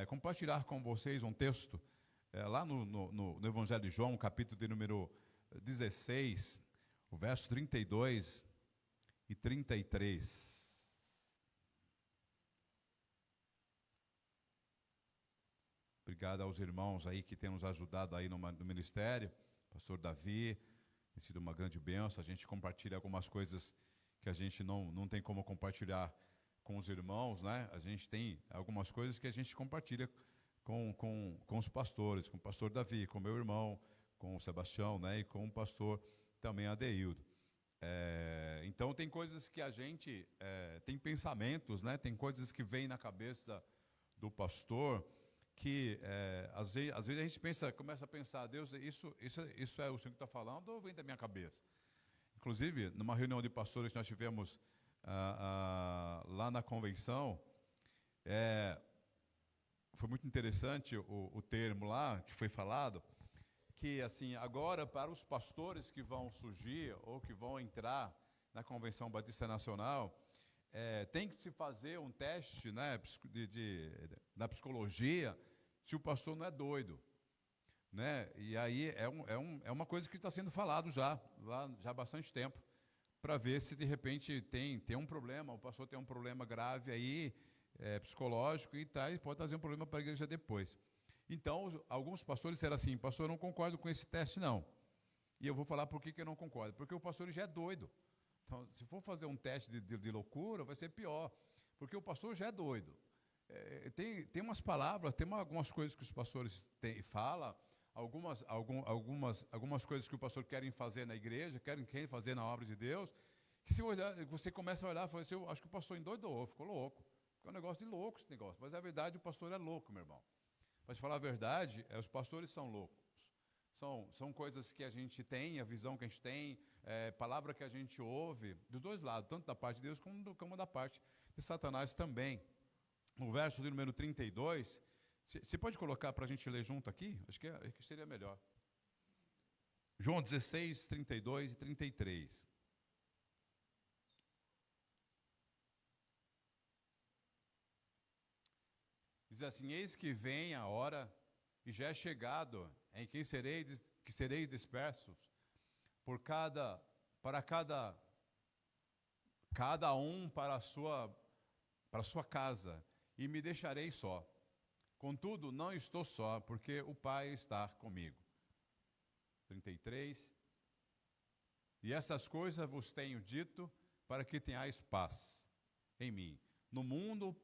compartilhar com vocês um texto lá no Evangelho de João, capítulo de número 16, o verso 32 e 33. Obrigado aos irmãos aí que têm nos ajudado aí no ministério. Pastor Davi, tem sido uma grande bênção. A gente compartilha algumas coisas que a gente não tem como compartilhar com os irmãos, né? A gente tem algumas coisas que a gente compartilha com os pastores, com o pastor Davi, com o meu irmão, com o Sebastião, né? E com o pastor também Adeildo. Então tem coisas que a gente tem pensamentos, né? Tem coisas que vêm na cabeça do pastor que às vezes a gente começa a pensar, Deus, isso é o Senhor que está falando ou vem da minha cabeça? Inclusive, numa reunião de pastores que nós tivemos lá na convenção, foi muito interessante o termo lá que foi falado, que assim, agora para os pastores que vão surgir ou que vão entrar na Convenção Batista Nacional, tem que se fazer um teste, né, na psicologia, se o pastor não é doido, né? E aí é uma coisa que está sendo falado já há bastante tempo, para ver se de repente tem um problema, o pastor tem um problema grave aí, psicológico e pode trazer um problema para a igreja depois. Então, alguns pastores disseram assim, pastor, eu não concordo com esse teste não. E eu vou falar por que eu não concordo. Porque o pastor já é doido. Então, se for fazer um teste de loucura, vai ser pior. Porque o pastor já é doido. Tem umas palavras, tem algumas coisas que os pastores falam, algumas coisas que o pastor querem fazer na igreja, querem fazer na obra de Deus, que se você começa a olhar e fala assim, eu acho que o pastor endoidou, ficou louco. É um negócio de louco esse negócio. Mas, na verdade, o pastor é louco, meu irmão. Para te falar a verdade, os pastores são loucos. São coisas que a gente tem, a visão que a gente tem, palavra que a gente ouve, dos dois lados, tanto da parte de Deus como da parte de Satanás também. No verso de número 32, você pode colocar para a gente ler junto aqui? Acho que seria melhor. João 16, 32 e 33. Diz assim, eis que vem a hora, e já é chegado, em que sereis dispersos, para cada um para a sua casa, e me deixarei só. Contudo, não estou só, porque o Pai está comigo. 33. E essas coisas vos tenho dito, para que tenhais paz em mim. No mundo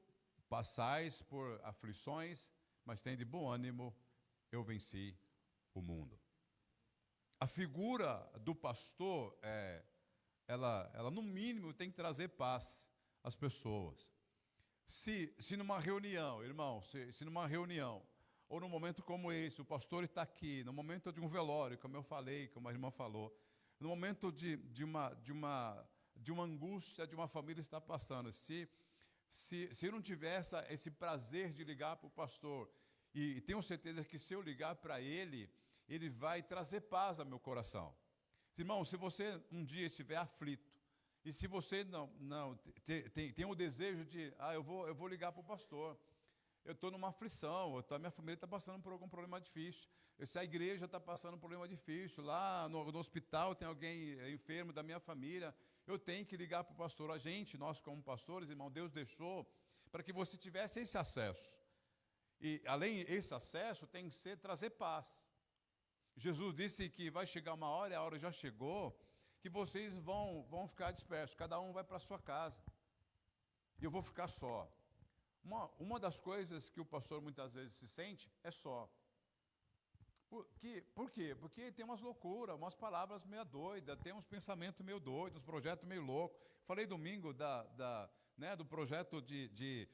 passais por aflições, mas tende bom ânimo, eu venci o mundo. A figura do pastor, ela no mínimo tem que trazer paz às pessoas. Se numa reunião, irmão, se numa reunião, ou num momento como esse, o pastor está aqui, no momento de um velório, como eu falei, como a irmã falou, no momento de uma angústia de uma família está passando, se eu não tiver esse prazer de ligar para o pastor, e tenho certeza que se eu ligar para ele vai trazer paz ao meu coração. Irmão, se você um dia estiver aflito, e se você não tem o desejo de, eu vou ligar para o pastor, eu estou numa aflição, a minha família está passando por algum problema difícil, se a igreja está passando por um problema difícil, lá no hospital tem alguém enfermo da minha família, eu tenho que ligar para o pastor. Nós como pastores, irmão, Deus deixou para que você tivesse esse acesso. E além desse acesso, tem que trazer paz. Jesus disse que vai chegar uma hora, e a hora já chegou, que vocês vão ficar dispersos, cada um vai para a sua casa. E eu vou ficar só. Uma das coisas que o pastor muitas vezes se sente é só. Por quê? Porque tem umas loucuras, umas palavras meio doidas, tem uns pensamentos meio doidos, uns projetos meio loucos. Falei domingo do projeto de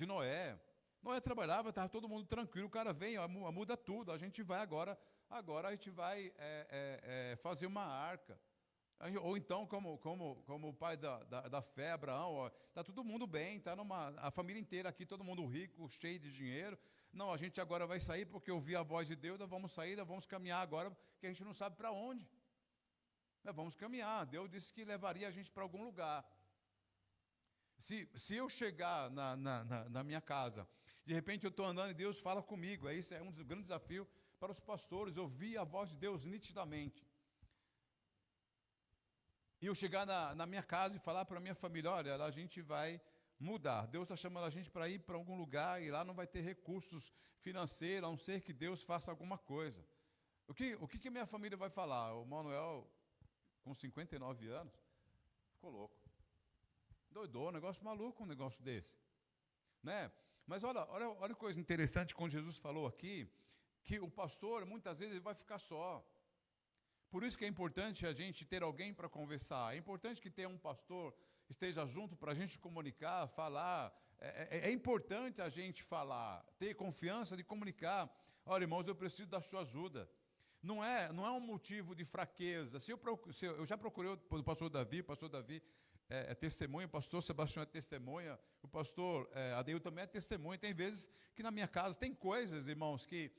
Noé. Noé trabalhava, estava todo mundo tranquilo, o cara vem, muda tudo, a gente vai agora a gente vai fazer uma arca. Ou então, como o pai da fé, Abraão, está todo mundo bem, está a família inteira aqui, todo mundo rico, cheio de dinheiro. Não, a gente agora vai sair porque ouvi a voz de Deus, nós vamos sair, nós vamos caminhar agora, que a gente não sabe para onde. Nós vamos caminhar, Deus disse que levaria a gente para algum lugar. Se eu chegar na minha casa, de repente eu estou andando e Deus fala comigo, isso é um dos grandes desafios para os pastores, ouvir a voz de Deus nitidamente. E eu chegar na minha casa e falar para a minha família, olha, a gente vai mudar. Deus está chamando a gente para ir para algum lugar e lá não vai ter recursos financeiros, a não ser que Deus faça alguma coisa. O que minha família vai falar? O Manuel, com 59 anos, ficou louco. Doidou, um negócio maluco, um negócio desse. Né? Mas olha que coisa interessante quando Jesus falou aqui, que o pastor, muitas vezes, ele vai ficar só. Por isso que é importante a gente ter alguém para conversar. É importante que tenha um pastor esteja junto para a gente comunicar, falar. É importante a gente falar, ter confiança de comunicar. Olha, irmãos, eu preciso da sua ajuda. Não é um motivo de fraqueza. Eu já procurei o pastor Davi é testemunha, o pastor Sebastião é testemunha, o pastor Adeil também é testemunha. Tem vezes que na minha casa tem coisas, irmãos, que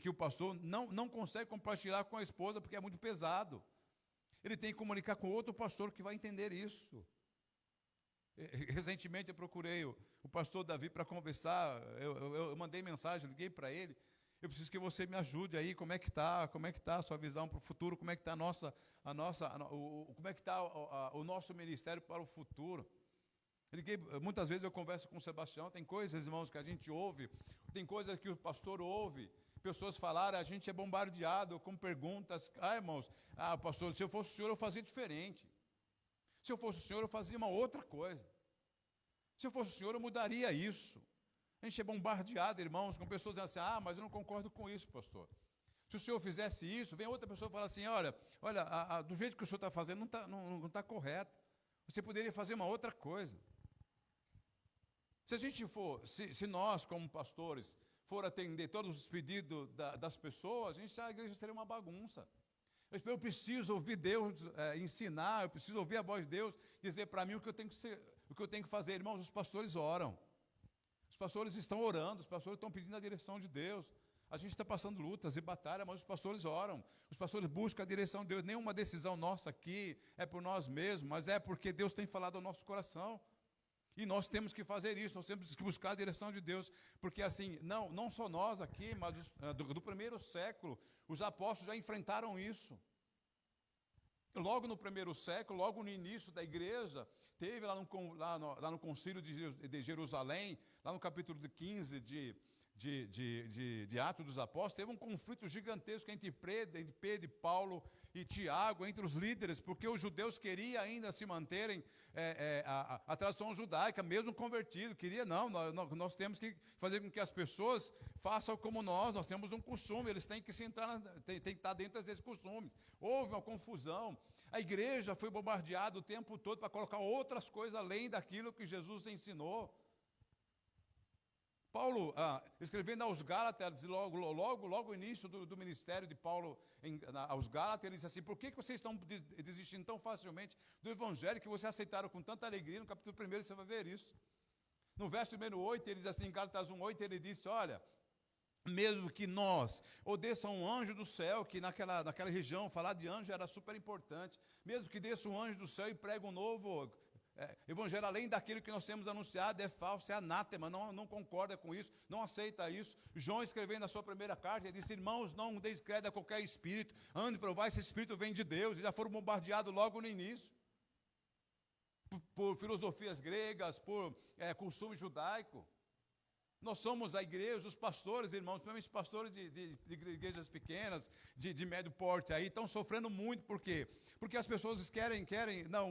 o pastor não consegue compartilhar com a esposa porque é muito pesado. Ele tem que comunicar com outro pastor que vai entender isso. Recentemente eu procurei o pastor Davi para conversar, eu mandei mensagem, liguei para ele. Eu preciso que você me ajude aí, como é que está a sua visão para o futuro, como é que está como é que está o nosso ministério para o futuro. Muitas vezes eu converso com o Sebastião, tem coisas, irmãos, que a gente ouve, tem coisas que o pastor ouve, pessoas falaram, a gente é bombardeado com perguntas. Irmãos, pastor, se eu fosse o senhor eu fazia diferente. Se eu fosse o senhor eu fazia uma outra coisa. Se eu fosse o senhor eu mudaria isso. A gente é bombardeado, irmãos, com pessoas dizendo assim, mas eu não concordo com isso, pastor. Se o senhor fizesse isso, vem outra pessoa e fala assim, olha, do jeito que o senhor está fazendo não está correto. Você poderia fazer uma outra coisa. Se nós, como pastores, for atender todos os pedidos das pessoas, a igreja seria uma bagunça. Eu preciso ouvir Deus ensinar, eu preciso ouvir a voz de Deus dizer para mim o que eu tenho que fazer. Irmãos, os pastores oram. Os pastores estão orando, os pastores estão pedindo a direção de Deus. A gente está passando lutas e batalhas, mas os pastores oram. Os pastores buscam a direção de Deus. Nenhuma decisão nossa aqui é por nós mesmos, mas é porque Deus tem falado ao nosso coração. E nós temos que fazer isso, nós temos que buscar a direção de Deus. Porque assim, não só nós aqui, mas do primeiro século, os apóstolos já enfrentaram isso. Logo no primeiro século, logo no início da igreja, teve lá no concílio de Jerusalém, lá no capítulo 15 de Atos dos Apóstolos, teve um conflito gigantesco entre Pedro, Paulo e Tiago, entre os líderes, porque os judeus queriam ainda se manterem a tradição judaica, mesmo convertido, nós temos que fazer com que as pessoas façam como nós temos um costume, eles têm que tem que estar dentro desses costumes. Houve uma confusão, a igreja foi bombardeada o tempo todo para colocar outras coisas além daquilo que Jesus ensinou. Paulo, escrevendo aos Gálatas, logo no início do ministério de Paulo aos Gálatas, ele disse assim, por que vocês estão desistindo tão facilmente do evangelho que vocês aceitaram com tanta alegria? No capítulo 1 você vai ver isso. No verso número 8, ele diz assim, em Gálatas 1:8, ele disse, olha, mesmo que nós, ou desça um anjo do céu, que naquela região, falar de anjo era super importante, mesmo que desça um anjo do céu e pregue um novo evangelho, além daquilo que nós temos anunciado, é falso, é anátema, não concorda com isso, não aceita isso. João, escrevendo a sua primeira carta, ele disse, irmãos, não deis crédito a qualquer espírito, ande provar se esse espírito vem de Deus. E já foram bombardeados logo no início, por filosofias gregas, por costume judaico. Nós somos a igreja, os pastores, irmãos, principalmente pastores de igrejas pequenas, de médio porte, aí estão sofrendo muito. Por quê? Porque as pessoas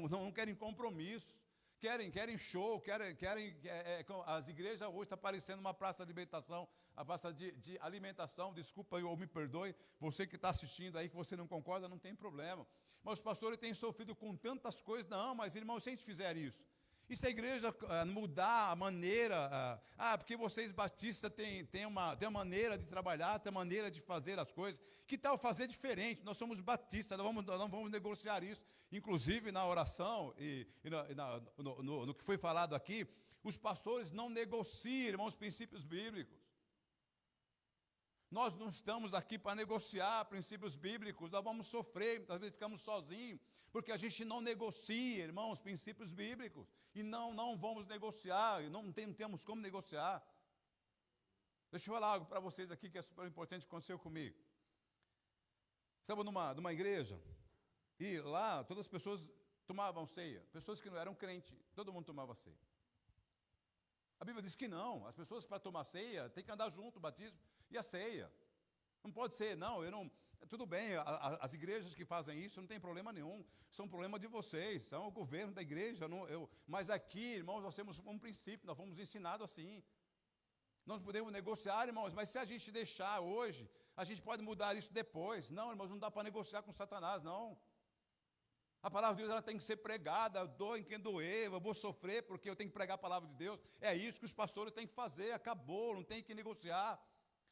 não querem compromisso, querem show, as igrejas hoje estão parecendo uma praça de alimentação, a praça de alimentação, desculpa ou me perdoe, você que está assistindo aí, que você não concorda, não tem problema. Mas os pastores têm sofrido com tantas coisas, mas irmãos, se a gente fizer isso, e se a igreja mudar a maneira, porque vocês batistas têm uma maneira de trabalhar, tem uma maneira de fazer as coisas, que tal fazer diferente? Nós somos batistas, nós vamos negociar isso. Inclusive na oração no que foi falado aqui, os pastores não negociam, irmãos, os princípios bíblicos. Nós não estamos aqui para negociar princípios bíblicos, nós vamos sofrer, muitas vezes ficamos sozinhos, porque a gente não negocia, irmãos, princípios bíblicos, e não vamos negociar, e não temos como negociar. Deixa eu falar algo para vocês aqui que é super importante que aconteceu comigo. Estava numa igreja, e lá todas as pessoas tomavam ceia, pessoas que não eram crentes, todo mundo tomava ceia. A Bíblia diz que não, as pessoas para tomar ceia tem que andar junto, o batismo e a ceia. Não pode ser, não, eu não. Tudo bem, as igrejas que fazem isso não tem problema nenhum, são um problema de vocês, são o governo da igreja. Mas aqui, irmãos, nós temos um princípio, nós fomos ensinados assim. Nós podemos negociar, irmãos, mas se a gente deixar hoje, a gente pode mudar isso depois. Não, irmãos, não dá para negociar com Satanás, não. A palavra de Deus ela tem que ser pregada, doa em quem doer, eu vou sofrer porque eu tenho que pregar a palavra de Deus. É isso que os pastores têm que fazer, acabou, não tem que negociar.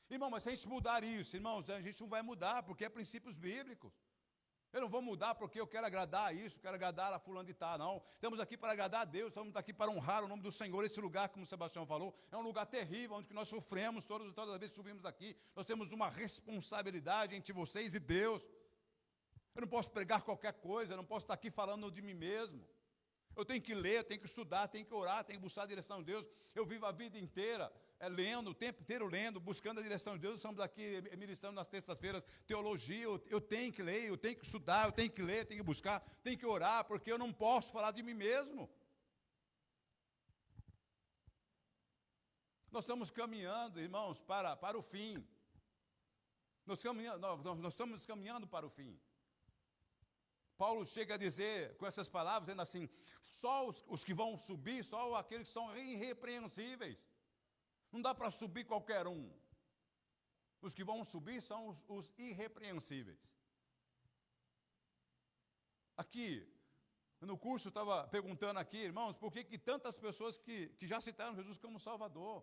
Irmão, mas se a gente mudar isso, irmãos, a gente não vai mudar, porque é princípios bíblicos. Eu não vou mudar porque eu quero agradar a isso, quero agradar a fulano de tal, não. Estamos aqui para agradar a Deus, estamos aqui para honrar o nome do Senhor. Esse lugar, como o Sebastião falou, é um lugar terrível, onde nós sofremos todas as vezes que subimos aqui. Nós temos uma responsabilidade entre vocês e Deus. Eu não posso pregar qualquer coisa, eu não posso estar aqui falando de mim mesmo. Eu tenho que ler, eu tenho que estudar, tenho que orar, tenho que buscar a direção de Deus. Eu vivo a vida inteira lendo, o tempo inteiro lendo, buscando a direção de Deus. Estamos aqui ministrando nas terças-feiras teologia. Eu tenho que ler, eu tenho que estudar, eu tenho que ler, tenho que buscar, tenho que orar, porque eu não posso falar de mim mesmo. Nós estamos caminhando, irmãos, para o fim. Nós estamos caminhando para o fim. Paulo chega a dizer, com essas palavras, dizendo assim, só os que vão subir, só aqueles que são irrepreensíveis. Não dá para subir qualquer um. Os que vão subir são os irrepreensíveis. Aqui, no curso, eu estava perguntando aqui, irmãos, por que tantas pessoas que já citaram Jesus como Salvador,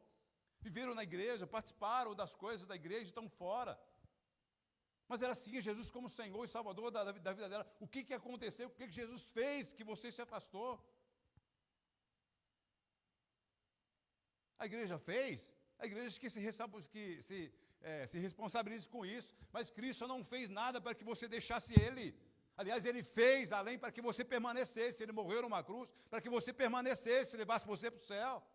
viveram na igreja, participaram das coisas da igreja, estão fora. Mas ela seguia Jesus como Senhor e Salvador da vida dela. O que aconteceu? O que Jesus fez que você se afastou? A igreja fez? A igreja que se responsabiliza com isso. Mas Cristo não fez nada para que você deixasse Ele. Aliás, Ele fez além para que você permanecesse. Ele morreu numa cruz para que você permanecesse, levasse você para o céu.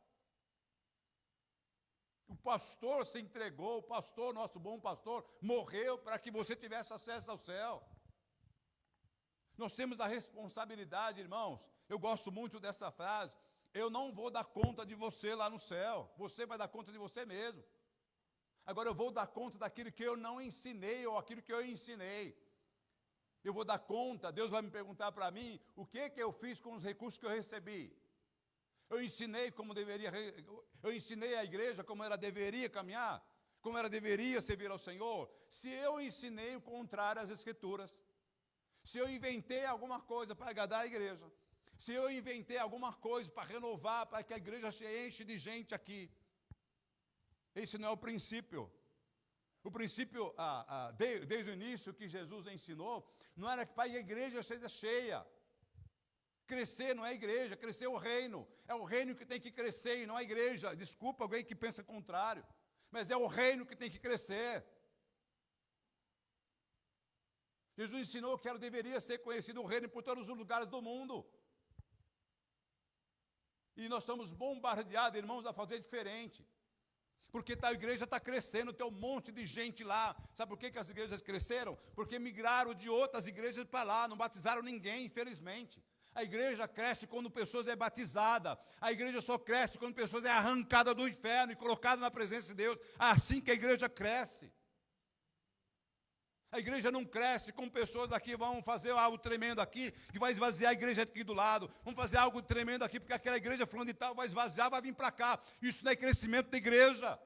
O pastor se entregou, o pastor, nosso bom pastor, morreu para que você tivesse acesso ao céu. Nós temos a responsabilidade, irmãos. Eu gosto muito dessa frase. Eu não vou dar conta de você lá no céu. Você vai dar conta de você mesmo. Agora eu vou dar conta daquilo que eu não ensinei ou aquilo que eu ensinei. Eu vou dar conta, Deus vai me perguntar para mim o que eu fiz com os recursos que eu recebi. Eu ensinei eu ensinei a igreja como ela deveria caminhar, como ela deveria servir ao Senhor. Se eu ensinei o contrário às Escrituras, se eu inventei alguma coisa para agradar a igreja, se eu inventei alguma coisa para renovar, para que a igreja se enche de gente aqui, esse não é o princípio. O princípio, desde o início que Jesus ensinou, não era para a igreja seja cheia. Crescer não é a igreja, crescer é o reino. É o reino que tem que crescer e não a igreja. Desculpa alguém que pensa contrário. Mas é o reino que tem que crescer. Jesus ensinou que ela deveria ser conhecido o reino por todos os lugares do mundo. E nós somos bombardeados, irmãos, a fazer diferente. Porque a igreja está crescendo, tem um monte de gente lá. Sabe por que as igrejas cresceram? Porque migraram de outras igrejas para lá, não batizaram ninguém, infelizmente. A igreja cresce quando pessoas é batizada. A igreja só cresce quando pessoas é arrancada do inferno e colocada na presença de Deus. Assim que a igreja cresce. A igreja não cresce com pessoas aqui vão fazer algo tremendo aqui, que vai esvaziar a igreja aqui do lado. Vamos fazer algo tremendo aqui, porque aquela igreja falando de tal vai esvaziar, vai vir para cá. Isso não é crescimento da igreja.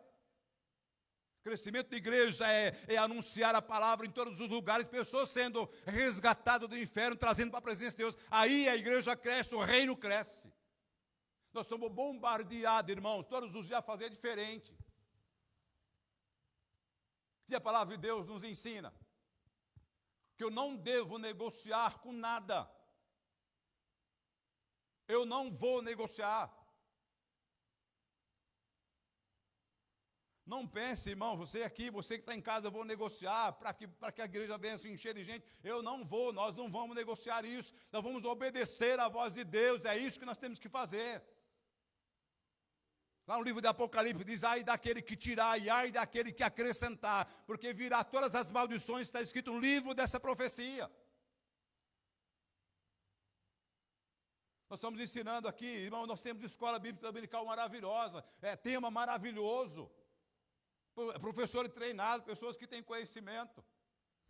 Crescimento da igreja é anunciar a palavra em todos os lugares, pessoas sendo resgatadas do inferno, trazendo para a presença de Deus. Aí a igreja cresce, o reino cresce. Nós somos bombardeados, irmãos, todos os dias a fazer diferente. E a palavra de Deus nos ensina que eu não devo negociar com nada. Eu não vou negociar. Não pense, irmão, você aqui, você que está em casa, eu vou negociar para que a igreja venha se encher de gente. Eu não vou, nós não vamos negociar isso. Nós vamos obedecer à voz de Deus, é isso que nós temos que fazer. Lá no livro de Apocalipse diz, ai daquele que tirar e ai daquele que acrescentar, porque virá todas as maldições, está escrito no livro dessa profecia. Nós estamos ensinando aqui, irmão, nós temos escola bíblica dominical maravilhosa, tema maravilhoso, professores treinados, pessoas que têm conhecimento.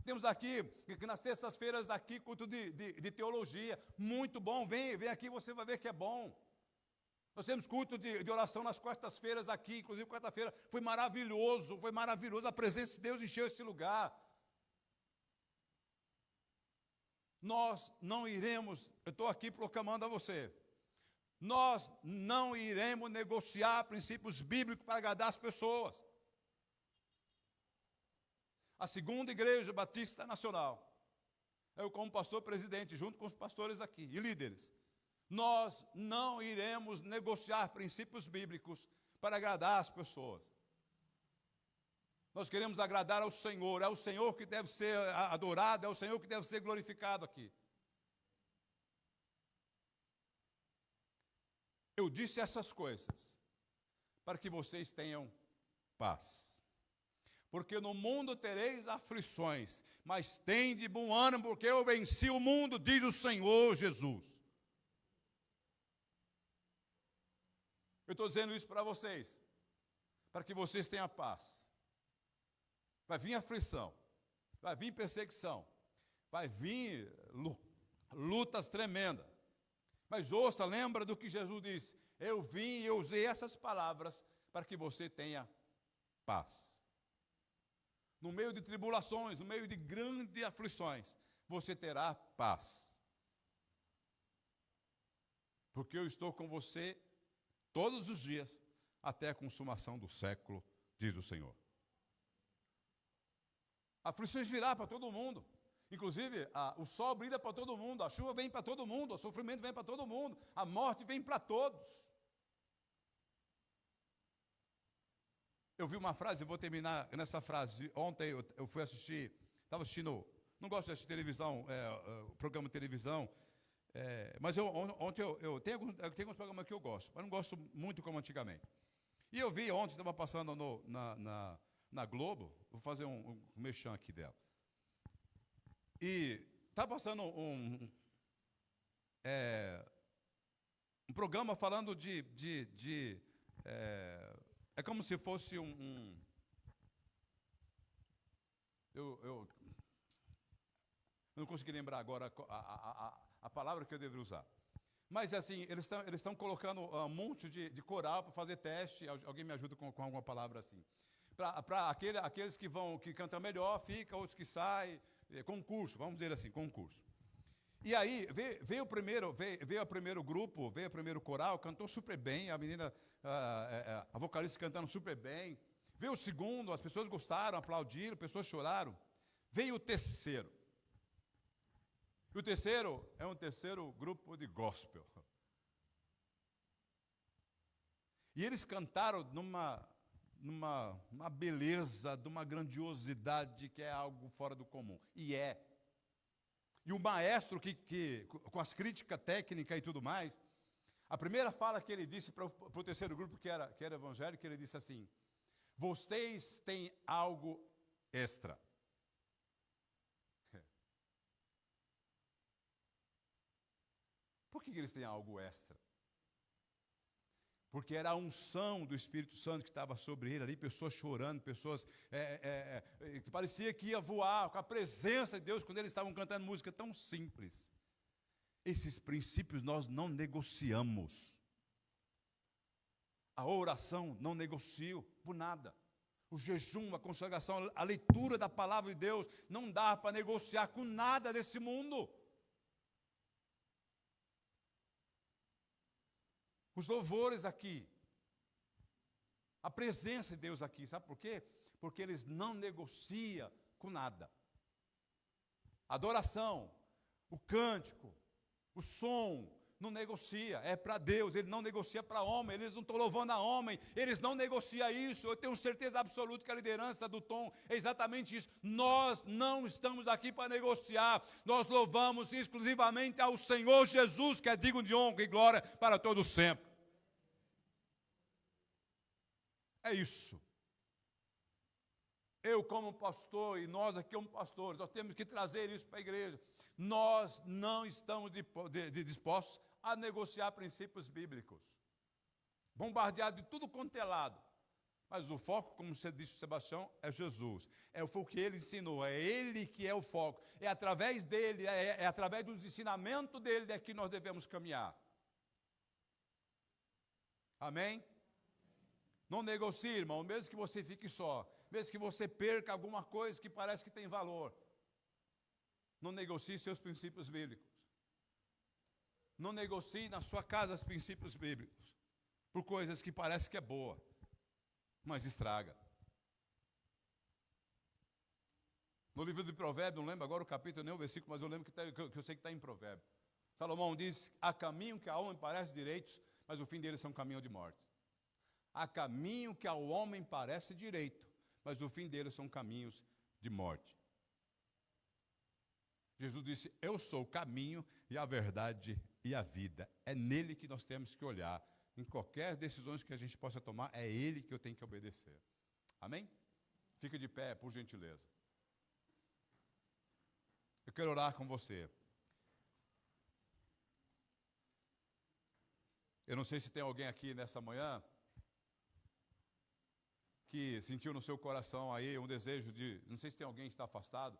Temos aqui, nas sextas-feiras aqui, culto de teologia, muito bom, vem aqui, você vai ver que é bom. Nós temos culto de oração nas quartas-feiras aqui, inclusive quarta-feira, foi maravilhoso, a presença de Deus encheu esse lugar. Nós não iremos, eu estou aqui proclamando a você, nós não iremos negociar princípios bíblicos para agradar as pessoas. A Segunda Igreja Batista Nacional, eu como pastor presidente, junto com os pastores aqui e líderes, nós não iremos negociar princípios bíblicos para agradar as pessoas. Nós queremos agradar ao Senhor, é o Senhor que deve ser adorado, é o Senhor que deve ser glorificado aqui. Eu disse essas coisas para que vocês tenham paz. Porque no mundo tereis aflições, mas tende bom ânimo, porque eu venci o mundo, diz o Senhor Jesus. Eu estou dizendo isso para vocês, para que vocês tenham paz. Vai vir aflição, vai vir perseguição, vai vir lutas tremendas. Mas ouça, lembra do que Jesus disse, eu vim e eu usei essas palavras para que você tenha paz. No meio de tribulações, no meio de grandes aflições, você terá paz. Porque eu estou com você todos os dias, até a consumação do século, diz o Senhor. Aflições virá para todo mundo. Inclusive, o sol brilha para todo mundo, a chuva vem para todo mundo, o sofrimento vem para todo mundo, a morte vem para todos. Eu vi uma frase, eu vou terminar nessa frase. Ontem eu fui assistir, estava assistindo, não gosto de assistir televisão, programa de televisão, mas ontem eu tenho alguns programas que eu gosto, mas não gosto muito como antigamente. E eu vi ontem, estava passando na Globo, vou fazer um merchan aqui dela. E está passando um programa falando é como se fosse eu não consegui lembrar agora a palavra que eu deveria usar. Mas assim, eles estão colocando um monte de coral para fazer teste. Alguém me ajuda com alguma palavra assim. Para aqueles que cantam melhor, fica, outros que saem. Concurso, vamos dizer assim, concurso. E aí, veio o primeiro grupo, veio o primeiro coral, cantou super bem, a menina, a vocalista cantando super bem. Veio o segundo, as pessoas gostaram, aplaudiram, pessoas choraram. Veio o terceiro. E o terceiro é um terceiro grupo de gospel. E eles cantaram numa beleza, de uma grandiosidade que é algo fora do comum. E é. E o maestro, que com as críticas técnicas e tudo mais, a primeira fala que ele disse para o terceiro grupo, que era evangélico, ele disse assim, vocês têm algo extra. Por que eles têm algo extra? Porque era a unção do Espírito Santo que estava sobre ele ali, pessoas chorando, pessoas que parecia que ia voar com a presença de Deus quando eles estavam cantando música tão simples. Esses princípios nós não negociamos. A oração não negocio por nada. O jejum, a consagração, a leitura da palavra de Deus não dá para negociar com nada desse mundo. Os louvores aqui, a presença de Deus aqui, sabe por quê? Porque eles não negociam com nada. A adoração, o cântico, o som, Não negocia, é para Deus, ele não negocia para homem, eles não estão louvando a homem, eles não negociam isso. Eu tenho certeza absoluta que a liderança do Tom é exatamente isso. Nós não estamos aqui para negociar, nós louvamos exclusivamente ao Senhor Jesus, que é digno de honra e glória para todos sempre. É isso. Eu como pastor e nós aqui como pastores, nós temos que trazer isso para a igreja. Nós não estamos dispostos a negociar princípios bíblicos. Bombardeado de tudo quanto é lado. Mas o foco, como você disse, Sebastião, é Jesus. Foi o que ele ensinou, é ele que é o foco. É através dele, é através dos ensinamentos dele é que nós devemos caminhar. Amém? Não negocie, irmão, mesmo que você fique só, mesmo que você perca alguma coisa que parece que tem valor. Não negocie seus princípios bíblicos. Não negocie na sua casa os princípios bíblicos por coisas que parece que é boa, mas estraga. No livro de Provérbios, não lembro agora o capítulo nem o versículo, mas eu lembro que eu sei que está em Provérbios. Salomão diz: há caminho que ao homem parece direitos, mas o fim deles são caminho de morte. Há caminho que ao homem parece direito, mas o fim deles são caminhos de morte. Jesus disse: eu sou o caminho e a verdade e a vida. É nele que nós temos que olhar. Em qualquer decisão que a gente possa tomar, é ele que eu tenho que obedecer. Amém? Fica de pé, por gentileza. Eu quero orar com você. Eu não sei se tem alguém aqui nessa manhã que sentiu no seu coração aí um desejo de, não sei se tem alguém que está afastado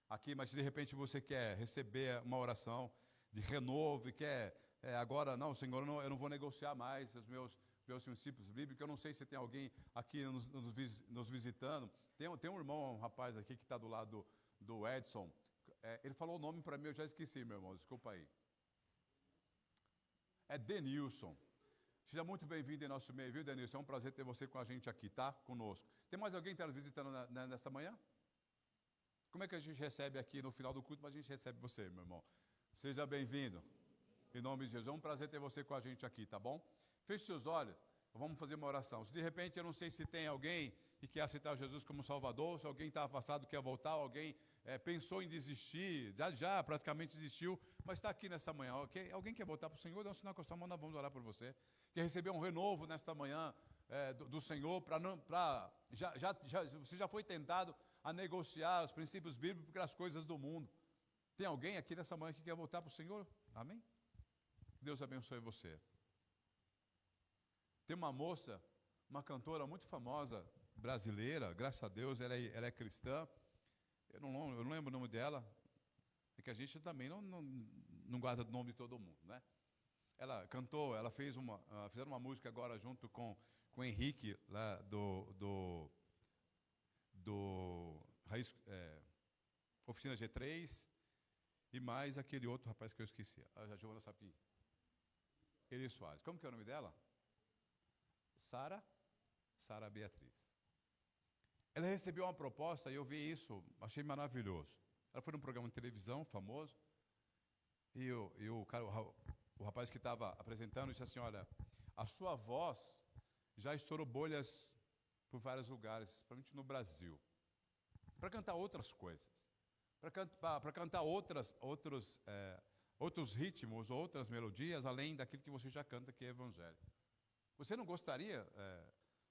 aqui, mas se de repente você quer receber uma oração de renovo e quer, agora, não, Senhor, eu não vou negociar mais os meus princípios bíblicos. Eu não sei se tem alguém aqui nos visitando. Tem um irmão, um rapaz aqui que está do lado do Edson. Ele falou o nome para mim, eu já esqueci, meu irmão, desculpa aí. É Denilson. Seja muito bem-vindo em nosso meio, viu, Denilson? É um prazer ter você com a gente aqui, tá? Conosco. Tem mais alguém que está nos visitando nessa manhã? Como é que a gente recebe aqui no final do culto, mas a gente recebe você, meu irmão? Seja bem-vindo. Em nome de Jesus. É um prazer ter você com a gente aqui, tá bom? Feche seus olhos. Vamos fazer uma oração. Se de repente, eu não sei se tem alguém que quer aceitar Jesus como Salvador, se alguém está afastado, quer voltar, alguém pensou em desistir, já praticamente desistiu, mas está aqui nessa manhã. Alguém quer voltar para o Senhor? Dá um sinal com a sua mão, nós vamos orar por você. Quer receber um renovo nesta manhã do Senhor, você já foi tentado a negociar os princípios bíblicos pelas coisas do mundo. Tem alguém aqui nessa manhã que quer voltar para o Senhor? Amém? Deus abençoe você. Tem uma moça, uma cantora muito famosa, brasileira, graças a Deus, ela é cristã. Eu não lembro o nome dela, é que a gente também não guarda o nome de todo mundo, né? Ela cantou, ela fizeram uma música agora junto com o Henrique, lá do Oficina G3, e mais aquele outro rapaz que eu esqueci, a Giovana Sapim. Eli Soares. Como que é o nome dela? Sara Beatriz. Ela recebeu uma proposta e eu vi isso, achei maravilhoso. Ela foi num programa de televisão famoso e o rapaz que estava apresentando disse assim: olha, a sua voz já estourou bolhas por vários lugares, principalmente no Brasil, para cantar outras coisas, para cantar outros ritmos, outras melodias, além daquilo que você já canta, que é evangelho. Você não gostaria,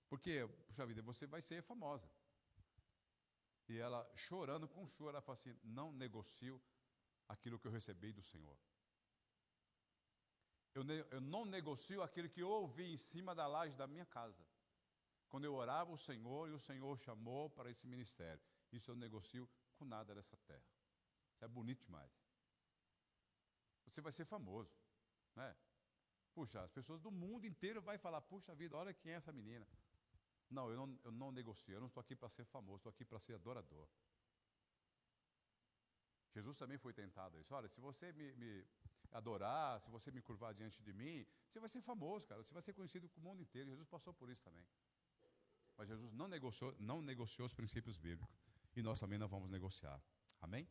porque, puxa vida, você vai ser famosa. E ela, chorando com choro, ela fala assim: não negocio aquilo que eu recebi do Senhor. Eu não negocio aquilo que eu ouvi em cima da laje da minha casa. Quando eu orava o Senhor e o Senhor chamou para esse ministério. Isso eu negocio com nada dessa terra. Isso é bonito demais. Você vai ser famoso, né? Puxa, as pessoas do mundo inteiro vão falar: puxa vida, olha quem é essa menina. Não, eu não negocio, eu não estou aqui para ser famoso, estou aqui para ser adorador. Jesus também foi tentado a isso. Olha, se você me adorar, se você me curvar diante de mim, você vai ser famoso, cara, você vai ser conhecido com o mundo inteiro. Jesus passou por isso também. Mas Jesus não negociou os princípios bíblicos. E nós também não vamos negociar. Amém?